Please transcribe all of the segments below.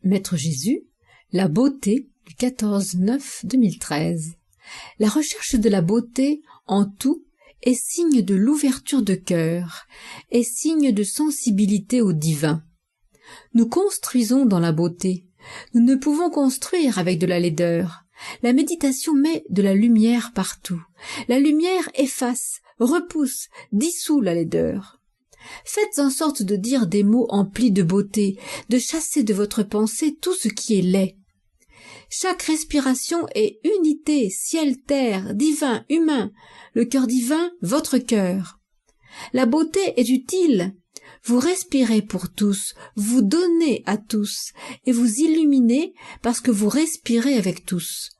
Maître Jésus, la beauté du 14/9/2013. La recherche de la beauté en tout est signe de l'ouverture de cœur, est signe de sensibilité au divin. Nous construisons dans la beauté. Nous ne pouvons construire avec de la laideur. La méditation met de la lumière partout. La lumière efface, repousse, dissout la laideur. Faites en sorte de dire des mots emplis de beauté, de chasser de votre pensée tout ce qui est laid. Chaque respiration est unité, ciel-terre, divin, humain, le cœur divin, votre cœur. La beauté est utile. Vous respirez pour tous, vous donnez à tous, et vous illuminez parce que vous respirez avec tous.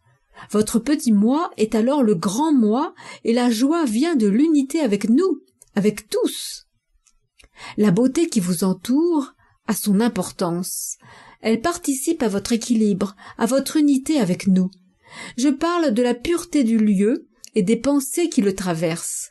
Votre petit moi est alors le grand moi, et la joie vient de l'unité avec nous, avec tous. La beauté qui vous entoure a son importance. Elle participe à votre équilibre, à votre unité avec nous. Je parle de la pureté du lieu et des pensées qui le traversent.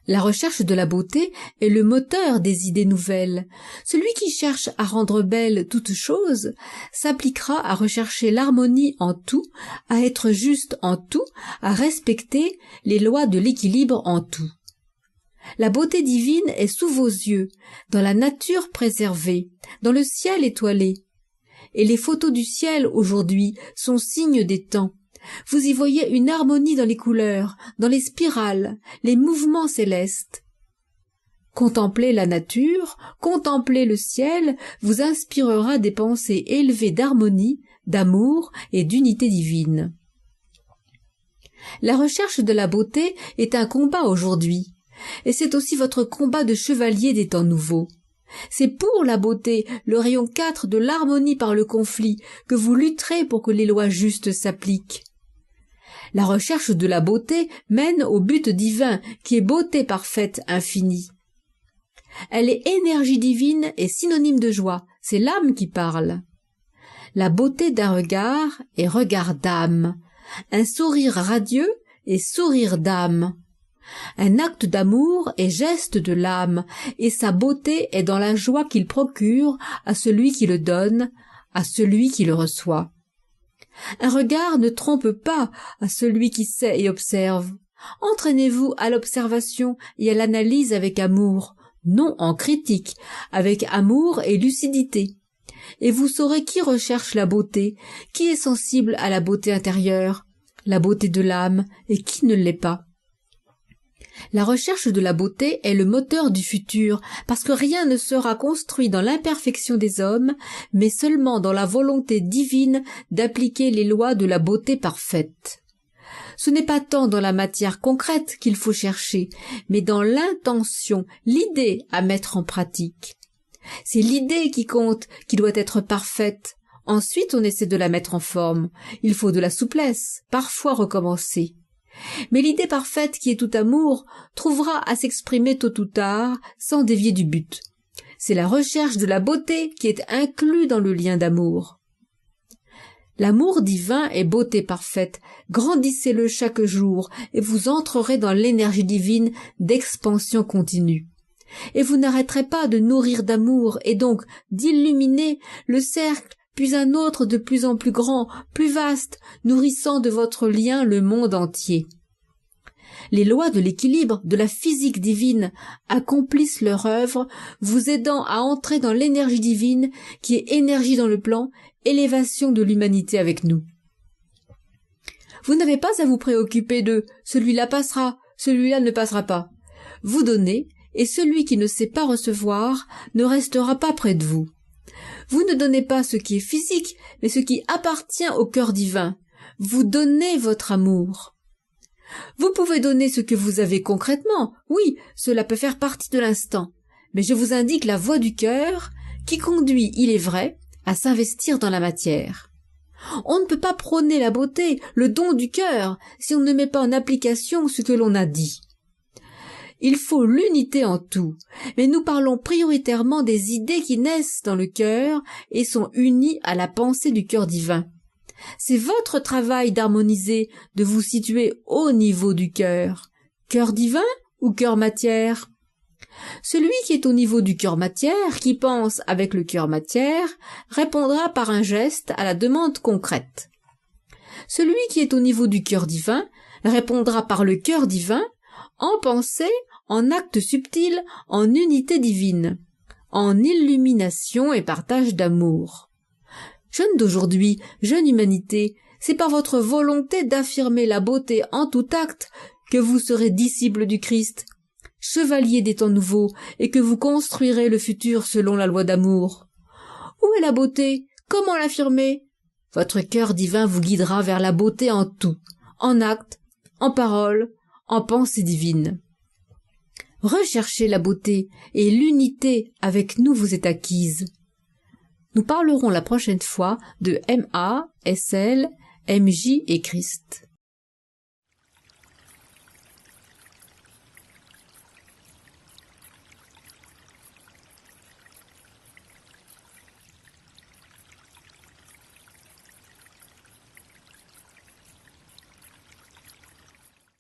La recherche de la beauté est le moteur des idées nouvelles. Celui qui cherche à rendre belle toute chose s'appliquera à rechercher l'harmonie en tout, à être juste en tout, à respecter les lois de l'équilibre en tout. La beauté divine est sous vos yeux, dans la nature préservée, dans le ciel étoilé. Et les photos du ciel aujourd'hui sont signes des temps. Vous y voyez une harmonie dans les couleurs, dans les spirales, les mouvements célestes. Contempler la nature, contempler le ciel vous inspirera des pensées élevées d'harmonie, d'amour et d'unité divine. La recherche de la beauté est un combat aujourd'hui. Et c'est aussi votre combat de chevalier des temps nouveaux. C'est pour la beauté, le rayon 4 de l'harmonie par le conflit, que vous lutterez pour que les lois justes s'appliquent. La recherche de la beauté mène au but divin, qui est beauté parfaite infinie. Elle est énergie divine et synonyme de joie, c'est l'âme qui parle. La beauté d'un regard est regard d'âme, un sourire radieux est sourire d'âme. Un acte d'amour est geste de l'âme, et sa beauté est dans la joie qu'il procure à celui qui le donne, à celui qui le reçoit. Un regard ne trompe pas à celui qui sait et observe. Entraînez-vous à l'observation et à l'analyse avec amour, non en critique, avec amour et lucidité. Et vous saurez qui recherche la beauté, qui est sensible à la beauté intérieure, la beauté de l'âme, et qui ne l'est pas. La recherche de la beauté est le moteur du futur, parce que rien ne sera construit dans l'imperfection des hommes, mais seulement dans la volonté divine d'appliquer les lois de la beauté parfaite. Ce n'est pas tant dans la matière concrète qu'il faut chercher, mais dans l'intention, l'idée à mettre en pratique. C'est l'idée qui compte, qui doit être parfaite. Ensuite, on essaie de la mettre en forme. Il faut de la souplesse, parfois recommencer. Mais l'idée parfaite qui est tout amour trouvera à s'exprimer tôt ou tard sans dévier du but. C'est la recherche de la beauté qui est inclus dans le lien d'amour. L'amour divin est beauté parfaite. Grandissez-le chaque jour et vous entrerez dans l'énergie divine d'expansion continue. Et vous n'arrêterez pas de nourrir d'amour et donc d'illuminer le cercle puis un autre de plus en plus grand, plus vaste, nourrissant de votre lien le monde entier. Les lois de l'équilibre, de la physique divine, accomplissent leur œuvre, vous aidant à entrer dans l'énergie divine, qui est énergie dans le plan, élévation de l'humanité avec nous. Vous n'avez pas à vous préoccuper de « celui-là passera, celui-là ne passera pas ». Vous donnez, et celui qui ne sait pas recevoir ne restera pas près de vous. Vous ne donnez pas ce qui est physique, mais ce qui appartient au cœur divin. Vous donnez votre amour. Vous pouvez donner ce que vous avez concrètement. Oui, cela peut faire partie de l'instant. Mais je vous indique la voie du cœur qui conduit, il est vrai, à s'investir dans la matière. On ne peut pas prôner la beauté, le don du cœur, si on ne met pas en application ce que l'on a dit. Il faut l'unité en tout, mais nous parlons prioritairement des idées qui naissent dans le cœur et sont unies à la pensée du cœur divin. C'est votre travail d'harmoniser, de vous situer au niveau du cœur. Cœur divin ou cœur matière? Celui qui est au niveau du cœur matière, qui pense avec le cœur matière, répondra par un geste à la demande concrète. Celui qui est au niveau du cœur divin répondra par le cœur divin, en pensée, en acte subtil, en unité divine, en illumination et partage d'amour. Jeunes d'aujourd'hui, jeune humanité, c'est par votre volonté d'affirmer la beauté en tout acte que vous serez disciples du Christ, chevalier des temps nouveaux, et que vous construirez le futur selon la loi d'amour. Où est la beauté? Comment l'affirmer? Votre cœur divin vous guidera vers la beauté en tout, en acte, en parole, en pensée divine. Recherchez la beauté, et l'unité avec nous vous est acquise. Nous parlerons la prochaine fois de MA, SL, MJ et Christ.